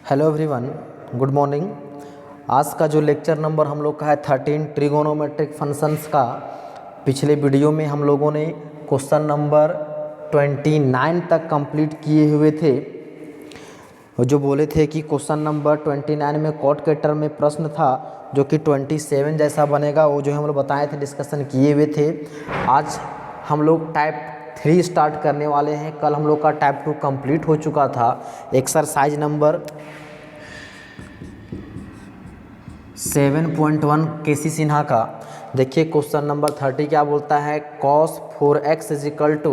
Hello everyone, good morning. आज का जो लेक्चर नंबर हम लोग का है 13 ट्रिगोनोमेट्रिक फंक्शंस का। पिछले वीडियो में हम लोगों ने क्वेश्चन नंबर 29 तक कंप्लीट किए हुए थे। जो बोले थे कि क्वेश्चन नंबर 29 में कॉट के टर्म में प्रश्न था जो कि 27 जैसा बनेगा, वो जो हम लोग बताए थे, डिस्कशन किए हुए थे। आज हम लोग टाइप 3 स्टार्ट करने वाले हैं। कल हम लोग का टाइप 2 कंप्लीट हो चुका था। एक्सरसाइज नंबर 7.1 केसी सिन्हा का। देखिए क्वेश्चन नंबर 30 क्या बोलता है, cos 4x is equal to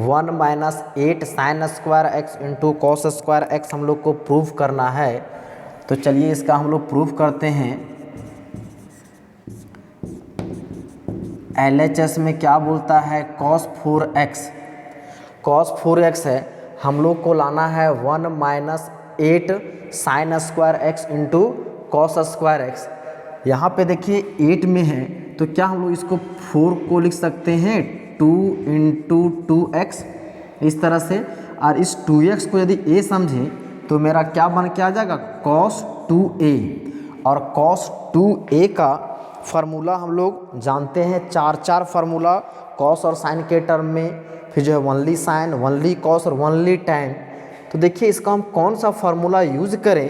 1 minus 8 sine square X into cos square X हम लोग को प्रूव करना है। तो चलिए इसका हम लोग प्रूव करते हैं। LHS में क्या बोलता है, cos 4x है, हम लोग को लाना है 1 minus 8 sine square X into cos square x. यहाँ पे देखिए 8 में है तो क्या हम लोग इसको 4 को लिख सकते हैं 2 इंटू 2x इस तरह से। और इस 2x को यदि a समझें तो मेरा क्या बन के आ जाएगा, cos 2a। और cos 2a का फार्मूला हम लोग जानते हैं, चार फार्मूला कॉस और साइन के टर्म में, फिर जो है वनली साइन, वनली कॉस और वनली टैन। तो देखिए इसका हम कौन सा फार्मूला यूज़ करें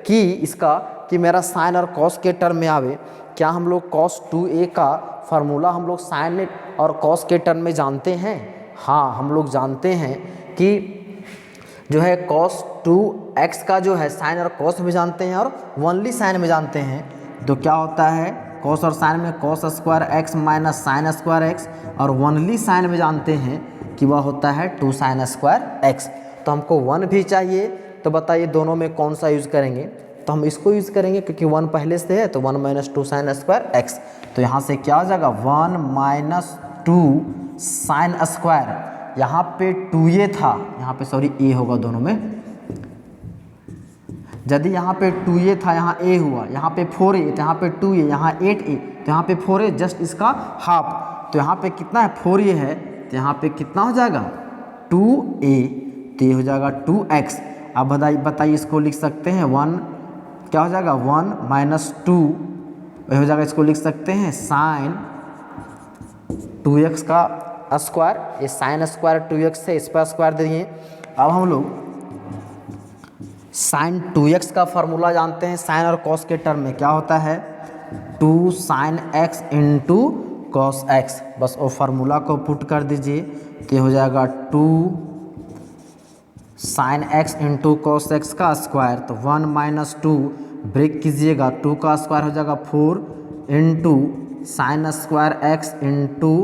कि मेरा साइन और कॉस के टर्म में आवे। क्या हम लोग cos 2a का फार्मूला हम लोग साइन और कॉस के टर्म में जानते हैं? हाँ, हम लोग जानते हैं कि जो है cos 2x का जो है साइन और कॉस में जानते हैं और वनली साइन में जानते हैं। तो क्या होता है, कॉस और साइन में cos square x minus sign square x, और वनली साइन में जानते हैं कि वह होता है 2 साइन स्क्वायर एक्स। तो हमको 1 भी चाहिए, तो बताइए दोनों में कौन सा यूज़ करेंगे। तो हम इसको यूज़ करेंगे क्योंकि 1 पहले से है, तो 1 माइनस 2 साइन स्क्वायर एक्स। तो यहाँ से क्या हो जाएगा, 1 माइनस 2 साइन स्क्वायर। यहाँ पे 2a था, यहाँ पे सॉरी a होगा दोनों में। यदि यहाँ पे 2a था, यहाँ a हुआ, यहाँ पे 4a, तो यहाँ पे 2a, यहाँ 8a, तो यहाँ पे 4a, जस्ट इसका हाफ। तो यहाँ पे कितना है, 4a है, तो यहाँ पे कितना हो जाएगा 2a, तो ये हो जाएगा 2x। अब बताइए इसको लिख सकते हैं 1, क्या हो जाएगा 1 माइनस 2 हो जाएगा, इसको लिख सकते हैं साइन 2x का स्क्वायर। ये साइन स्क्वायर 2x से इस पर स्क्वायर दे दिए। अब हम लोग साइन 2x का फार्मूला जानते हैं, साइन और कॉस के टर्म में क्या होता है, 2 sine x into cos X. बस वो फार्मूला को पुट कर दीजिए, तो ये हो जाएगा 2 sine x into cos X का स्क्वायर। तो 1 माइनस 2 ब्रेक कीजिएगा, 2 का स्क्वायर हो जाएगा 4 into sine square x into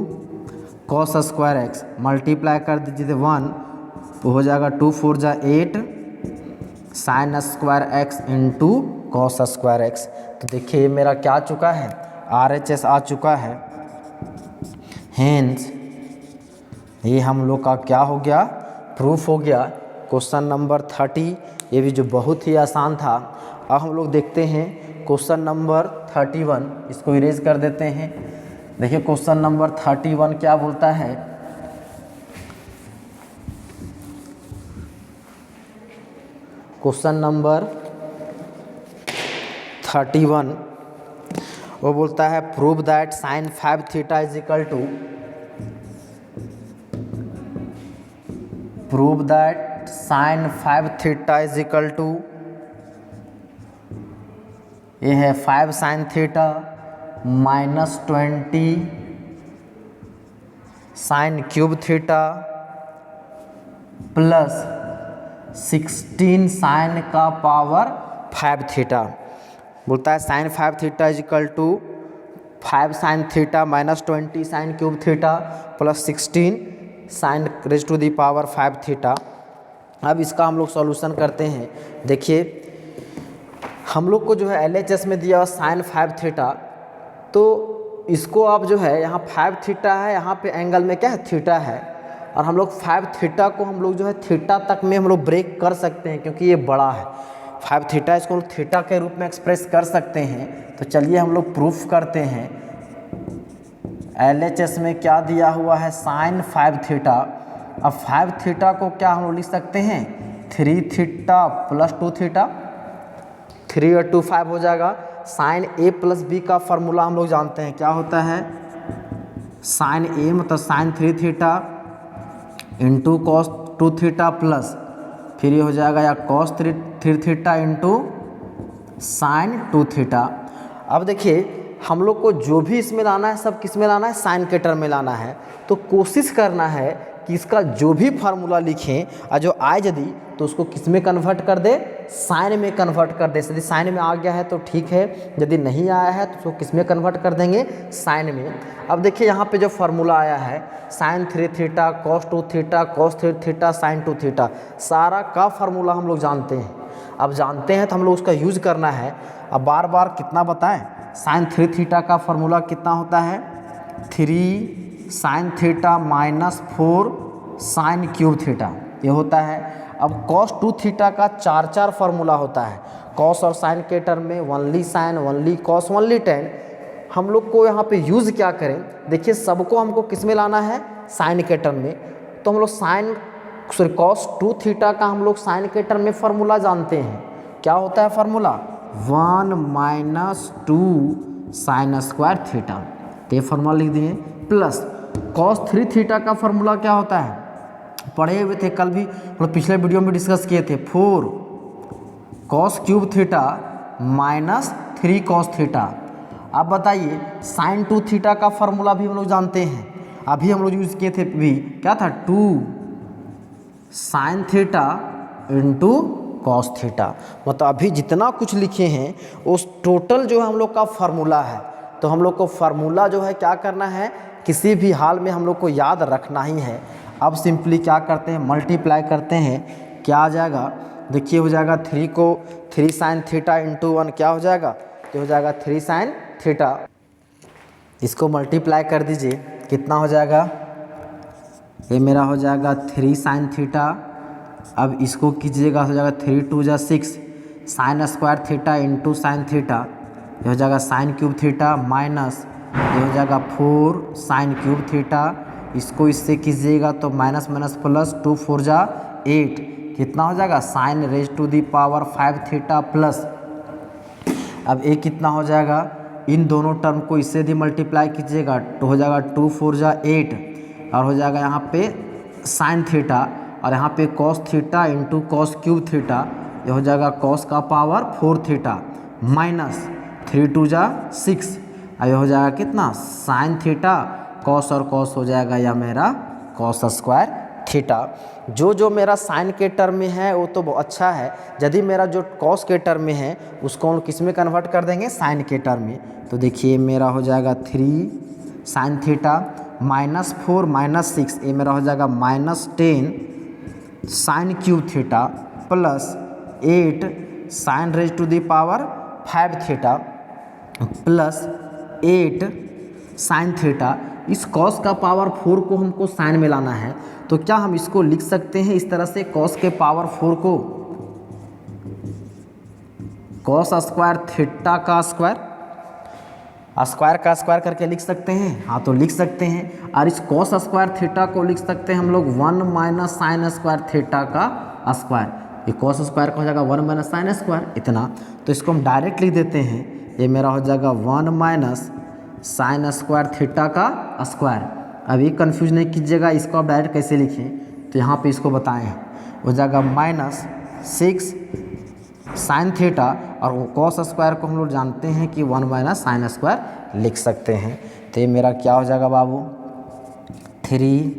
cos square x, multiply कर दीजिए 1, तो हो जाएगा 2 4 जा 8 sine square X into cos square x. तो देखिए मेरा क्या आ चुका है, RHS आ चुका है। हेंस ये हम लोग का क्या हो गया, प्रूफ हो गया। क्वेश्चन नंबर 30 ये भी जो बहुत ही आसान था। अब हम लोग देखते हैं क्वेश्चन नंबर 31, इसको इरेज कर देते हैं। देखिए क्वेश्चन नंबर 31 क्या बोलता है, क्वेश्चन नंबर 31 वो बोलता है prove that sine 5 theta is equal to, prove that sine 5 theta is equal to, ये है 5 sine theta minus 20 sine cube theta plus 16 sine का पावर 5 थीटा। बोलता है sine 5 theta is equal to 5 sine theta minus 20 sine cube theta plus 16 sine raise to the power 5 theta. अब इसका हम लोग solution करते हैं। देखिए हम लोग को जो है LHS में दिया साइन 5 थीटा, तो इसको आप जो है यहाँ 5 थीटा है, यहाँ पे एंगल में क्या है, थीटा है, और हम लोग 5 थीटा को हम लोग जो है थीटा तक में हम लोग ब्रेक कर सकते हैं क्योंकि ये बड़ा है 5 थीटा, इसको हम थीटा के रूप में एक्सप्रेस कर सकते हैं। तो चलिए हम लोग प्रूफ करते हैं। LHS में क्या दिया हुआ है, साइन 5 थीटा। अब 5 थीटा को क्या हम लोग लिख सकते हैं, 3 थीटा प्लस 2 थीटा, 3 और 2 5 हो जाएगा। साइन ए प्लस बी का फार्मूला हम लोग जानते हैं, क्या होता है, साइन ए मतलब sine 3 theta into cos 2 theta plus फिर ये हो जाएगा या cos 3 theta into sine 2 theta. अब देखिए हम लोग को जो भी इसमें लाना है सब किस में लाना है, साइन के टर्म में लाना है। तो कोशिश करना है कि इसका जो भी फार्मूला लिखें और जो आए यदि तो उसको किस में कन्वर्ट कर दे, साइन में कन्वर्ट कर दे। यदि साइन में आ गया है तो ठीक है, यदि नहीं आया है तो उसको किस में कन्वर्ट कर देंगे, साइन में। अब देखिए यहाँ पे जो फार्मूला आया है sine 3 theta cos 2 theta cos 3 theta sine 2 theta, सारा का फार्मूला हम लोग जानते हैं। अब जानते हैं तो हम लोग उसका यूज़ करना है। अब बार बार कितना बताएं, साइन 3 थीटा का फार्मूला कितना होता है, 3 sine theta minus 4 sign cube theta ये होता है। अब कॉस 2 थीटा का 4 फार्मूला होता है। कॉस और साइन के टर्म में only sine only cos only tan. हम लोग को यहाँ पे यूज़ क्या करें, देखिए सबको हमको किस में लाना है, साइन के टर्म में। तो हम लोग साइन सॉरी कॉस 2 थीटा का हम लोग साइन के टर्म में फार्मूला जानते हैं, क्या होता है formula, 1 minus 2 sine square theta. तो ये फार्मूला लिख दिए। प्लस कॉस 3 थीटा का फार्मूला क्या होता है, पढ़े हुए थे कल भी, मतलब पिछले वीडियो में डिस्कस किए थे, 4 cos cube theta minus 3 cos theta. अब बताइए साइन 2 थीटा का फार्मूला भी हम लोग जानते हैं, अभी हम लोग यूज़ किए थे भी, क्या था, 2 sine theta into cos theta. मतलब अभी जितना कुछ लिखे हैं उस टोटल जो है हम लोग का फार्मूला है। तो हम लोग को फार्मूला जो है क्या करना है, किसी भी हाल में हम लोग को याद रखना ही है। अब सिंपली क्या करते हैं, मल्टीप्लाई करते हैं, क्या आ जाएगा, देखिए हो जाएगा 3 को 3 साइन थीटा इंटू 1 क्या हो जाएगा, तो हो जाएगा 3 साइन थीटा। इसको मल्टीप्लाई कर दीजिए, कितना हो जाएगा, ये मेरा हो जाएगा 3 साइन थीटा। अब इसको कीजिएगा, हो जाएगा 3 2 जा 6 sign square theta into sine theta, ये हो जाएगा साइन क्यूब थीटा माइनस ये हो जाएगा 4 साइन क्यूब थीटा। इसको इससे कीजिएगा तो माइनस माइनस प्लस 2 4 जा 8, कितना हो जाएगा, sine raise to the power 5 theta plus. अब एक कितना हो जाएगा, इन दोनों टर्म को इससे भी मल्टीप्लाई कीजिएगा तो हो जाएगा 2 4 जा 8 और हो जाएगा यहाँ पे साइन थीटा और यहाँ पे cos theta into cos cube theta, ये हो जाएगा कॉस का पावर 4 थीटा माइनस 3 2 जा 6 और ये हो जाएगा कितना, साइन थीटा, कॉस और कॉस हो जाएगा या मेरा कॉस स्क्वायर थीटा। जो मेरा साइन के टर्म में है वो तो बहुत अच्छा है, यदि मेरा जो कॉस के टर्म में है उसको हम किस में कन्वर्ट कर देंगे, साइन के टर्म में। तो देखिए मेरा हो जाएगा 3 साइन थीटा माइनस 4 माइनस 6, ये मेरा हो जाएगा minus 10 sine cube theta plus 8 sine raise to the power 5 theta plus 8 sine theta. इस कॉस का पावर 4 को हमको साइन में लाना है, तो क्या हम इसको लिख सकते हैं इस तरह से, कॉस के पावर 4 को कॉस स्क्वायर थीटा का स्क्वायर, स्क्वायर का स्क्वायर करके लिख सकते हैं, हाँ तो लिख सकते हैं। और इस कॉस स्क्वायर थीटा को लिख सकते हैं हम लोग 1 माइनस साइन स्क्वायर थीटा का स्क्वायर। ये कॉस स्क्वायर का हो जाएगा 1 माइनस साइन स्क्वायर इतना, तो इसको हम डायरेक्ट लिख देते हैं, ये मेरा हो जाएगा 1 माइनस साइन स्क्वायर थीटा का स्क्वायर। अभी कंफ्यूज नहीं कीजिएगा, इसको आप डायरेक्ट कैसे लिखें, तो यहाँ पे इसको बताएं, हो जाएगा माइनस 6 साइन थीटा और कॉस स्क्वायर को हम लोग जानते हैं कि 1 माइनस साइन स्क्वायर लिख सकते हैं। तो ये मेरा क्या हो जाएगा बाबू, 3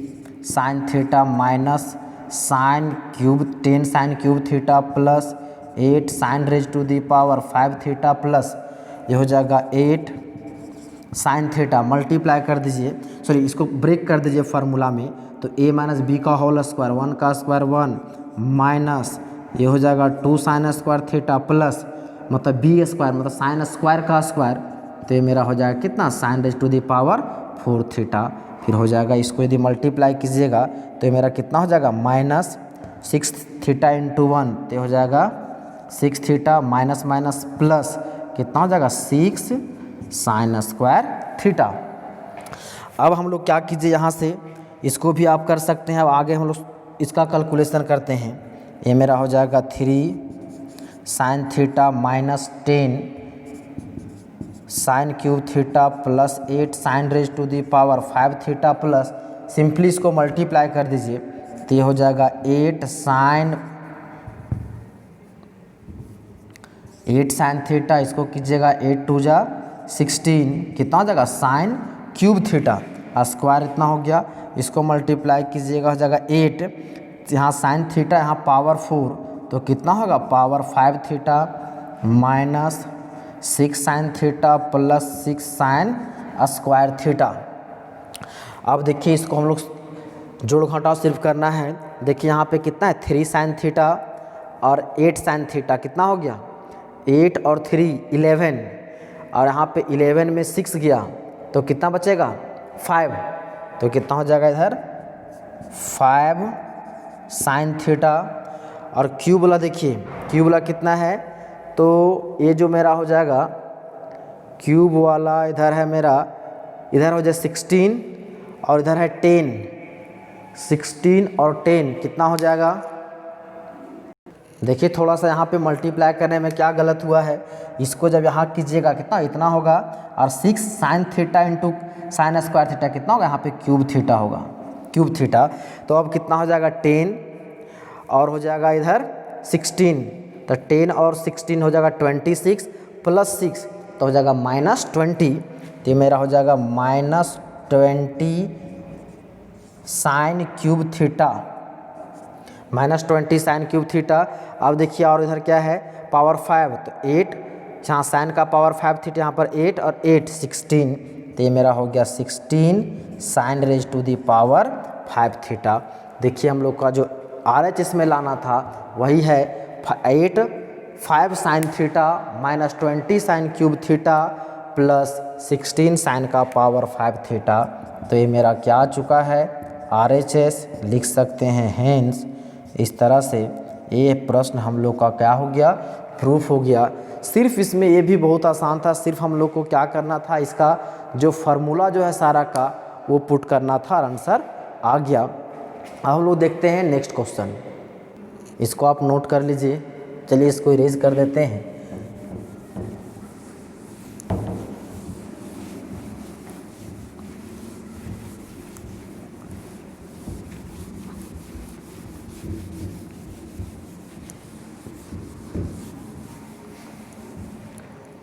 sine theta minus sine cube 10 sine cube theta plus 8 sine raise to the power 5 theta plus ये हो जाएगा 8 साइन थीटा। मल्टीप्लाई कर दीजिए, सॉरी इसको ब्रेक कर दीजिए फार्मूला में, तो a माइनस बी का होल स्क्वायर 1 का स्क्वायर 1 माइनस ये हो जाएगा 2 साइन स्क्वायर थीटा प्लस मतलब बी स्क्वायर मतलब साइन स्क्वायर का स्क्वायर, तो ये मेरा हो जाएगा कितना, sine raise to the power 4 theta. फिर हो जाएगा इसको यदि मल्टीप्लाई कीजिएगा तो ये मेरा कितना हो जाएगा, माइनस 6 थीटा इंटू 1, तो हो जाएगा 6 थीटा माइनस माइनस प्लस कितना हो जाएगा 6 साइन स्क्वायर थीटा। अब हम लोग क्या कीजिए, यहाँ से इसको भी आप कर सकते हैं। अब आगे हम लोग इसका कैलकुलेशन करते हैं। ये मेरा हो जाएगा 3 sine theta minus 10 sine cube theta plus 8 sine raise to the power 5 theta plus, simply इसको मल्टीप्लाई कर दीजिए तो ये हो जाएगा 8 साइन थीटा, इसको कीजिएगा 8 टू जा 16, कितना हो जाएगा साइन क्यूब थीटा, स्क्वायर इतना हो गया, इसको मल्टीप्लाई कीजिएगा हो जाएगा 8, यहाँ साइन थीटा यहाँ पावर 4 तो कितना होगा power 5 theta minus 6 sine theta plus 6 sign square theta. अब देखिए इसको हम लोग जोड़ घटाव सिर्फ करना है। देखिए यहाँ पे कितना है 3 साइन थीटा और 8 साइन थीटा, कितना हो गया 8 और 3 11, और यहाँ पे 11 में 6 गया तो कितना बचेगा 5, तो कितना हो जाएगा इधर 5 साइन थीटा। और क्यूब वाला देखिए, क्यूब वाला कितना है, तो ये जो मेरा हो जाएगा क्यूब वाला इधर है मेरा, इधर हो जाए 16 और इधर है 10, 16 और 10 कितना हो जाएगा। देखिए थोड़ा सा यहाँ पे मल्टीप्लाई करने में क्या गलत हुआ है, इसको जब यहाँ कीजिएगा कितना इतना होगा, और 6 sine theta into sign square theta कितना होगा, यहाँ पे क्यूब थीटा होगा, क्यूब थीटा। तो अब कितना हो जाएगा 10 और हो जाएगा इधर 16, तो 10 और 16 हो जाएगा 26 प्लस 6 तो हो जाएगा -20, तो ये मेरा हो जाएगा -20 sine cube theta, -20 sine cube theta. अब देखिए और इधर क्या है पावर 5, तो 8 जहाँ साइन का पावर 5 थीटा, यहाँ पर 8 और 8 16, तो ये मेरा हो गया 16 sine raise to the power 5 theta. देखिए हम लोग का जो RHS में लाना था वही है 5 sine theta -20 sine cube theta plus 16 sine का पावर 5 थीटा। तो ये मेरा क्या आ चुका है RHS, लिख सकते हैं हेंस। इस तरह से ये प्रश्न हम लोग का क्या हो गया प्रूफ हो गया। सिर्फ इसमें ये भी बहुत आसान था, सिर्फ हम लोग को क्या करना था, इसका जो फार्मूला जो है सारा का वो पुट करना था और आंसर आ गया। अब हम लोग देखते हैं नेक्स्ट क्वेश्चन, इसको आप नोट कर लीजिए। चलिए इसको इरेज कर देते हैं।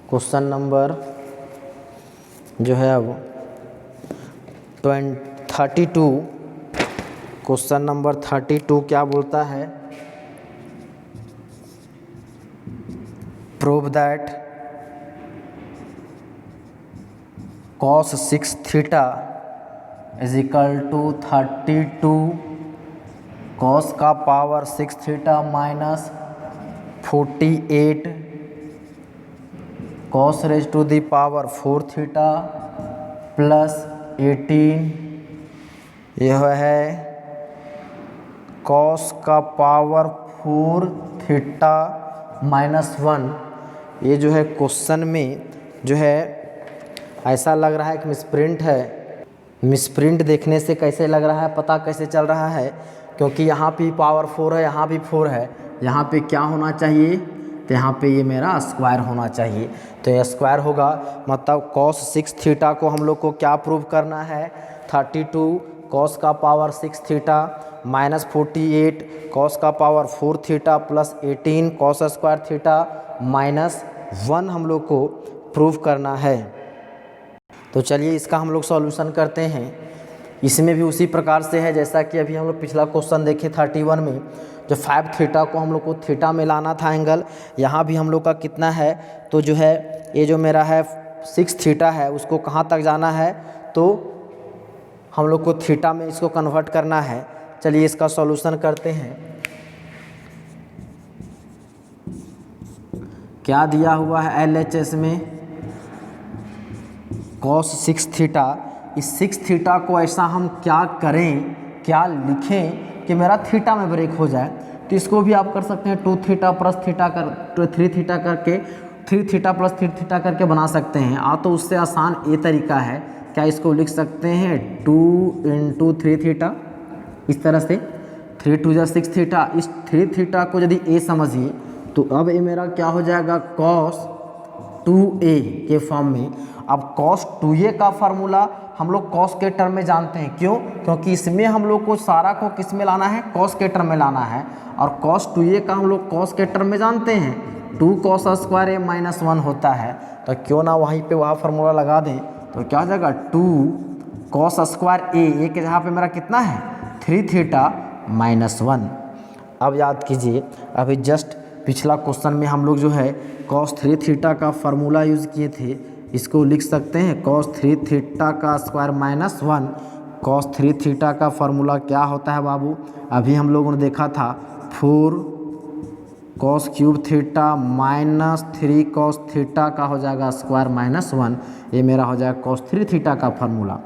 क्वेश्चन नंबर जो है अब 32, क्वेश्चन नंबर 32 क्या बोलता है, prove that cos 6 theta is equal to 32 cos का power 6 theta minus 48 cos raise to the power 4 theta plus 18, यह है cos का पावर 4 थीटा माइनस 1। ये जो है क्वेश्चन में जो है ऐसा लग रहा है कि मिसप्रिंट है। मिसप्रिंट देखने से कैसे लग रहा है, पता कैसे चल रहा है, क्योंकि यहाँ पे पावर 4 है, यहाँ भी 4 है, यहाँ पे क्या होना चाहिए, तो यहाँ पे ये मेरा स्क्वायर होना चाहिए, तो ये स्क्वायर होगा। मतलब cos 6 थीटा को हम लोग को क्या प्रूव करना है, 32 cos का पावर 6 थीटा माइनस 48 cos का power 4 theta plus 18 cos square theta minus 1 हम लोग को प्रूव करना है। तो चलिए इसका हम लोग सॉल्यूशन करते हैं। इसमें भी उसी प्रकार से है जैसा कि अभी हम लोग पिछला क्वेश्चन देखे 31 में, जो 5 थीटा को हम लोग को थीटा में लाना था एंगल, यहाँ भी हम लोग का कितना है, तो जो है ये जो मेरा है 6 थीटा है उसको कहाँ तक जाना है, तो हम लोग को थीटा में इसको कन्वर्ट करना है। चलिए इसका सॉल्यूशन करते हैं। क्या दिया हुआ है LHS में, cos 6 थीटा। इस 6 थीटा को ऐसा हम क्या करें, क्या लिखें कि मेरा थीटा में ब्रेक हो जाए, तो इसको भी आप कर सकते हैं 2 थीटा प्लस थीटा कर 3 थीटा करके 3 थीटा प्लस 3 थीटा करके बना सकते हैं। तो उससे आसान ये तरीका है, क्या इसको लिख सकते हैं 2 इंटू 3 थीटा, इस तरह से 3 2 जा 6 थीटा। इस 3 थीटा को यदि ए समझिए तो अब ये मेरा क्या हो जाएगा cos 2a के फॉर्म में। अब cos 2a का फार्मूला हम लोग cos के टर्म में जानते हैं, क्यों? क्योंकि इसमें हम लोग को सारा को किस में लाना है, cos के टर्म में लाना है। और cos 2a का हम लोग cos के टर्म में जानते हैं 2 cos स्क्वायर a माइनस 1 होता है। तो क्यों ना वहीं पे वह फार्मूला लगा दें, तो क्या हो जाएगा 2 cos स्क्वायर a के जहाँ पे मेरा कितना है 3 थीटा माइनस 1। अब याद कीजिए, अभी जस्ट पिछला क्वेश्चन में हम लोग जो है cos 3 थीटा का फार्मूला यूज़ किए थे, इसको लिख सकते हैं cos 3 थीटा का स्क्वायर माइनस 1। cos 3 थीटा का फार्मूला क्या होता है बाबू? अभी हम लोगों ने देखा था 4 cos cube theta minus 3 cos theta का हो जाएगा स्क्वायर माइनस 1। ये मेरा हो जाएगा cos 3 थीटा का फार्मूला।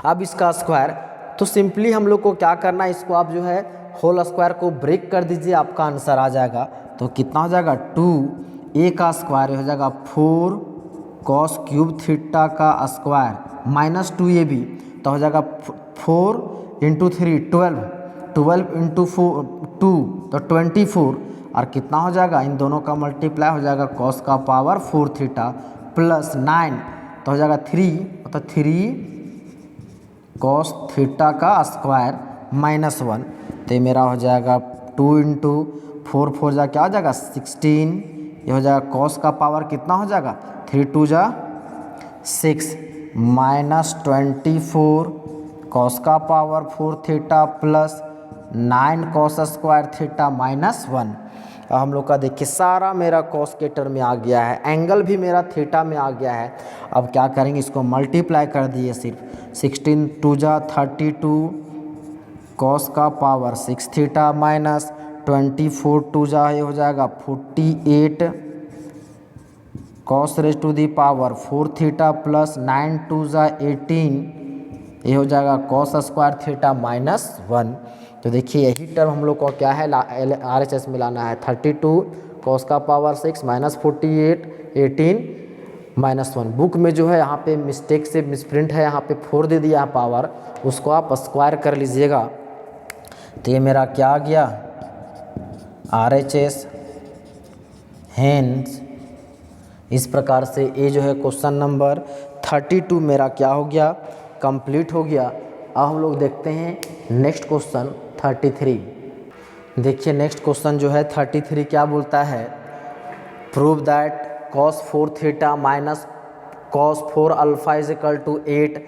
अब इसका स्क्वायर, तो सिंपली हम लोग को क्या करना है, इसको आप जो है होल स्क्वायर को ब्रेक कर दीजिए, आपका आंसर आ जाएगा। तो कितना हो जाएगा 2a का स्क्वायर हो जाएगा 4 cos क्यूब थीटा का स्क्वायर माइनस 2a भी, तो हो जाएगा 4 इंटू 3 12 इंटू 2 तो 24, और कितना हो जाएगा, इन दोनों का मल्टीप्लाई हो जाएगा cos का पावर 4 थीटा प्लस 9, तो हो जाएगा 3, मतलब 3 cos थीटा का स्क्वायर माइनस 1। तो ये मेरा हो जाएगा 2 इंटू 4 4 जा क्या हो जाएगा 16, ये हो जाएगा cos का पावर कितना हो जाएगा 3 2 जा 6 माइनस 24 cos का power 4 theta plus 9 cos square theta minus 1। हम लोग का देखिए सारा मेरा cos के टर्म में आ गया है, एंगल भी मेरा थीटा में आ गया है। अब क्या करेंगे, इसको मल्टीप्लाई कर दिए, सिर्फ 16 2 जा 32 cos का पावर 6 थीटा माइनस 24 2 जा ये हो जाएगा 48 cos raise to the power 4 theta plus 9 2 जा 18, ये हो जाएगा cos स्क्वायर थीटा माइनस 1। तो देखिए यही टर्म हम लोग को क्या है RHS में लाना है, 32 cos का पावर 6 माइनस 48 18 माइनस 1। बुक में जो है यहाँ पे मिस्टेक से मिसप्रिंट है, यहाँ पे 4 दे दिया है पावर, उसको आप स्क्वायर कर लीजिएगा। तो ये मेरा क्या आ गया RHS। हेंस इस प्रकार से ये जो है क्वेश्चन नंबर 32 मेरा क्या हो गया, कंप्लीट हो गया। अब हम लोग देखते हैं नेक्स्ट क्वेश्चन 33। देखिए नेक्स्ट क्वेश्चन जो है 33 क्या बोलता है, prove that cos 4 theta minus cos 4 alpha is equal to 8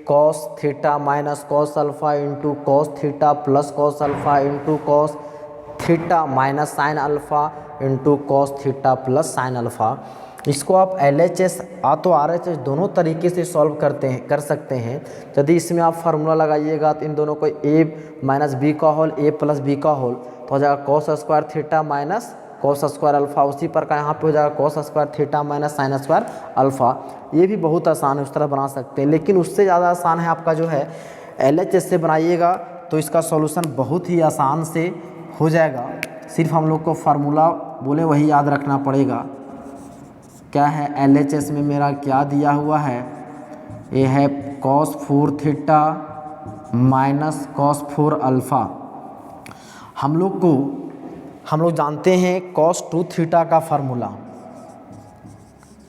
cos theta minus cos alpha into cos theta plus cos alpha into cos theta minus sine alpha into cos theta plus sine alpha. इसको आप LHS तो RHS दोनों तरीके से solve कर सकते हैं। यदि इसमें आप फार्मूला लगाइएगा तो इन दोनों को a माइनस बी का होल a प्लस बी का होल, तो हो जाएगा cos square theta minus cos square alpha. उसी प्रकार यहाँ पे हो जाएगा cos square theta minus sine square alpha. ये भी बहुत आसान है, उस तरह बना सकते हैं, लेकिन उससे ज़्यादा आसान है आपका जो है LHS से बनाइएगा तो इसका सॉल्यूशन बहुत ही आसान से हो जाएगा। सिर्फ हम लोग को फार्मूला बोले वही याद रखना पड़ेगा। क्या है LHS में मेरा क्या दिया हुआ है, ये है cos 4 theta minus cos 4 alpha. हम लोग जानते हैं cos 2 थीटा का फार्मूला,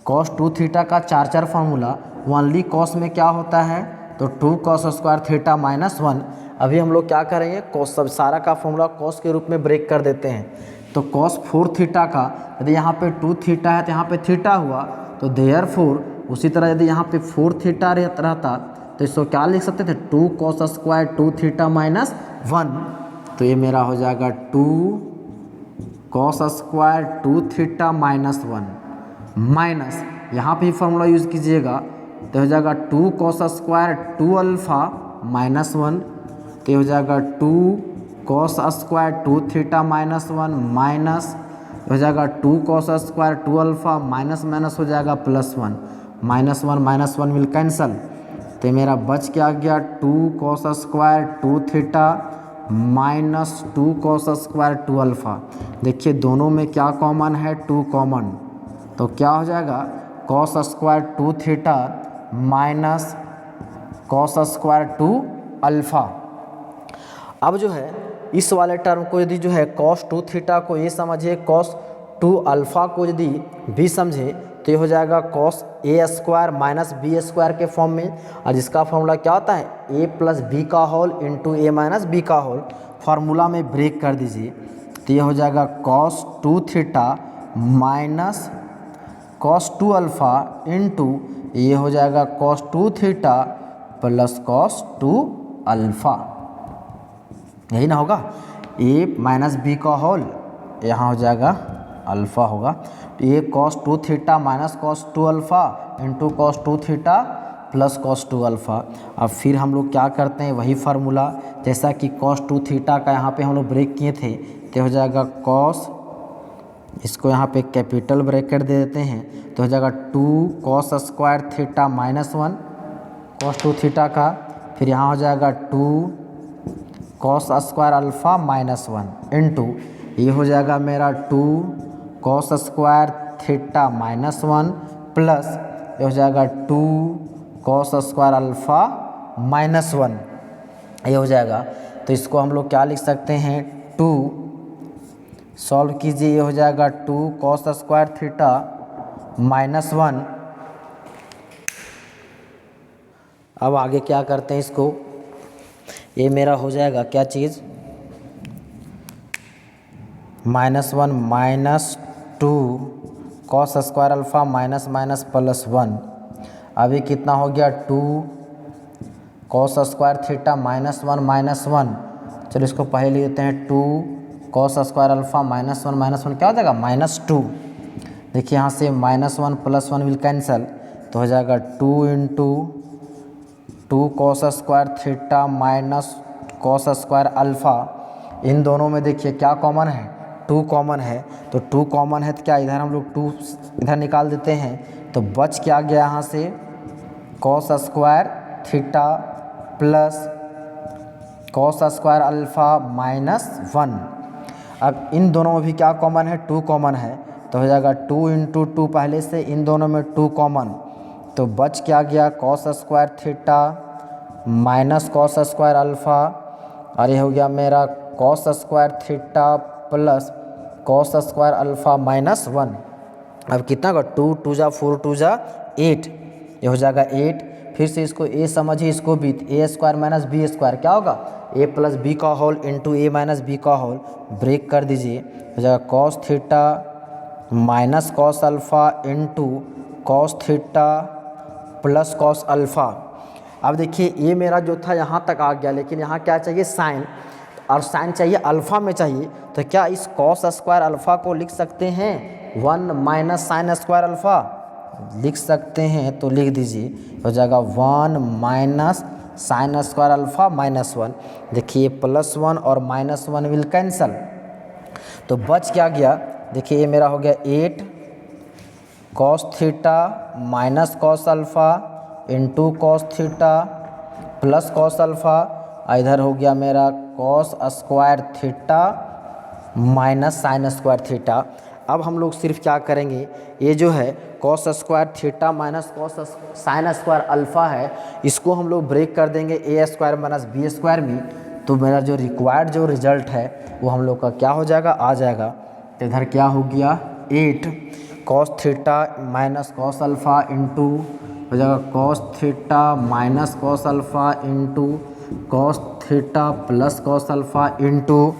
cos 2 थीटा का चार फार्मूला। ओनली cos में क्या होता है, तो 2 cos स्क्वायर थीटा माइनस 1। अभी हम लोग क्या करेंगे, cos सब सारा का फार्मूला cos के रूप में ब्रेक कर देते हैं। तो cos 4 थीटा का यदि यहाँ पे 2 थीटा है तो यहाँ पे थीटा हुआ, तो देयरफॉर उसी तरह यदि यहाँ पे 4 थीटा रहता तो इसको क्या लिख सकते थे, 2 cos स्क्वायर 2 थीटा माइनस 1। तो ये मेरा हो जाएगा 2 cos square 2 theta minus 1 minus यहाँ पे फार्मूला यूज़ कीजिएगा तो हो जाएगा 2 cos स्क्वायर 2 अल्फ़ा माइनस 1। तो हो जाएगा 2 cos square 2 theta minus 1 minus हो जाएगा 2 cos square 2 alpha minus minus हो जाएगा प्लस 1 माइनस 1 विल कैंसल। तो मेरा बच क्या गया 2 cos square 2 theta minus 2 cos square 2 alpha. देखिए दोनों में क्या कॉमन है, 2 कॉमन, तो क्या हो जाएगा cos square 2 theta minus cos square 2 alpha. अब जो है इस वाले टर्म को यदि जो है cos 2 थीटा को ए समझे, cos 2 अल्फ़ा को यदि बी समझे, तो ये हो जाएगा cos ए स्क्वायर माइनस बी स्क्वायर के फॉर्म में। और जिसका फॉर्मूला क्या होता है, ए प्लस बी का होल इंटू ए माइनस बी का होल। फार्मूला में ब्रेक कर दीजिए तो ये हो जाएगा cos 2 theta minus cos 2 alpha into ये हो जाएगा cos 2 theta plus cos 2 alpha. यही ना होगा, ए माइनस बी का होल यहाँ हो जाएगा अल्फ़ा होगा। तो ये cos 2 theta minus cos 2 alpha into cos 2 theta plus cos 2 alpha. अब फिर हम लोग क्या करते हैं, वही फार्मूला जैसा कि cos 2 थीटा का यहाँ पे हम लोग ब्रेक किए थे, तो हो जाएगा cos, इसको यहाँ पे कैपिटल ब्रैकेट दे देते हैं, तो हो जाएगा 2 cos square theta minus 1 cos 2 theta का। फिर यहाँ हो जाएगा 2 cos square alpha minus 1 into ये हो जाएगा मेरा 2 cos square theta minus 1 plus ये हो जाएगा 2 cos स्क्वायर अल्फ़ा माइनस 1, ये हो जाएगा। तो इसको हम लोग क्या लिख सकते हैं, 2 सॉल्व कीजिए, ये हो जाएगा 2 cos स्क्वायर थीटा माइनस 1। अब आगे क्या करते हैं इसको, ये मेरा हो जाएगा क्या चीज़, -1 minus 2 cos square alpha minus minus plus 1। अभी कितना हो गया, 2 cos स्क्वायर थीटा माइनस 1, चलो इसको पहले ले लेते हैं, 2 cos स्क्वायर अल्फ़ा माइनस 1 क्या हो जाएगा, -2। देखिए यहाँ से -1 प्लस 1 विल कैंसल, तो हो जाएगा 2 into 2 cos square theta minus cos square alpha. इन दोनों में देखिए क्या कॉमन है, 2 कॉमन है, तो 2 कॉमन है तो क्या इधर हम लोग 2 इधर निकाल देते हैं, तो बच क्या गया यहाँ से cos square theta plus cos square alpha minus 1। अब इन दोनों में भी क्या कॉमन है, 2 कॉमन है, तो हो जाएगा 2 इंटू 2 पहले से, इन दोनों में 2 कॉमन, तो बच क्या गया cos square theta minus cos square alpha, और ये हो गया मेरा cos square theta plus cos square alpha minus 1। अब कितना का 2 2 जा 4 2 जा 8, ये हो जाएगा 8। फिर से इसको a समझिए, इसको भी, ए स्क्वायर माइनस बी स्क्वायर क्या होगा, a प्लस बी का होल इंटू ए माइनस बी का होल, ब्रेक कर दीजिए, हो जाएगा cos theta minus cos alpha into cos theta plus cos alpha. अब देखिए ये मेरा जो था यहाँ तक आ गया, लेकिन यहाँ क्या चाहिए, साइन, और साइन चाहिए अल्फ़ा में चाहिए, तो क्या इस cos स्क्वायर अल्फ़ा को लिख सकते हैं 1 माइनस साइन स्क्वायर अल्फ़ा, लिख सकते हैं, तो लिख दीजिए, हो जाएगा 1 minus sine square alpha minus 1। देखिए +1 और -1 विल कैंसल, तो बच क्या गया, देखिए ये मेरा हो गया 8 cos theta minus cos alpha into cos theta plus cos alpha, इधर हो गया मेरा cos square theta minus sign square theta. अब हम लोग सिर्फ क्या करेंगे, ये जो है cos square theta minus cos sine square alpha है, इसको हम लोग ब्रेक कर देंगे ए स्क्वायर माइनस बी स्क्वायर में, तो मेरा जो रिक्वायर्ड जो रिजल्ट है वो हम लोग का क्या हो जाएगा, आ जाएगा। तो इधर क्या हो गया 8 cos theta minus cos alpha into हो जाएगा cos theta minus cos alpha into cos theta plus cos alpha into,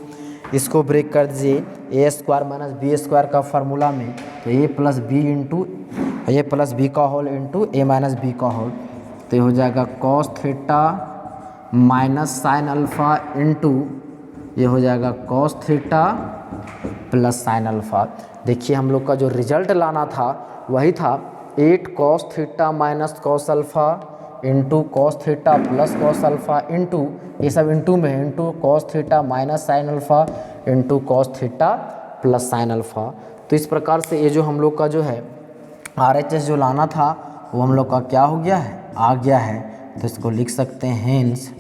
इसको ब्रेक कर दीजिए ए स्क्वायर माइनस बी स्क्वायर का फार्मूला में, तो ए प्लस बी इंटू ए प्लस बी का होल इंटू ए minus B का होल, तो ये हो जाएगा cos theta minus sine alpha into ये हो जाएगा cos theta plus sine alpha. देखिए हम लोग का जो रिजल्ट लाना था वही था 8 cos theta minus cos alpha into cos theta plus cos alpha into, ये सब इंटू में है, into cos theta minus sine alpha into cos theta plus sine alpha. तो इस प्रकार से ये जो हम लोग का जो है RHS जो लाना था वो हम लोग का क्या हो गया है, आ गया है। तो इसको लिख सकते हैं हेंस,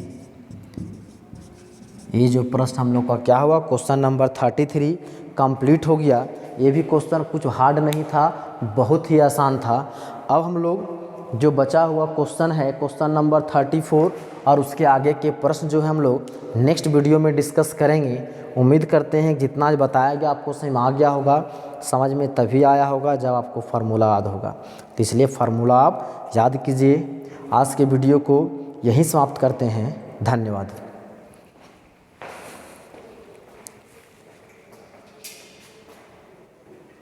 ये जो प्रश्न हम लोग का क्या हुआ, क्वेश्चन नंबर 33 कंप्लीट हो गया। ये भी क्वेश्चन कुछ हार्ड नहीं था, बहुत ही आसान था। अब हम लोग जो बचा हुआ क्वेश्चन है क्वेश्चन नंबर 34 और उसके आगे के प्रश्न जो है हम लोग नेक्स्ट वीडियो में डिस्कस करेंगे। उम्मीद करते हैं कि जितना बताया गया आपको समझ में आ गया होगा। समझ में तभी आया होगा जब आपको फार्मूला याद होगा, तो इसलिए फार्मूला आप याद कीजिए। आज के वीडियो को यहीं समाप्त करते हैं। धन्यवाद।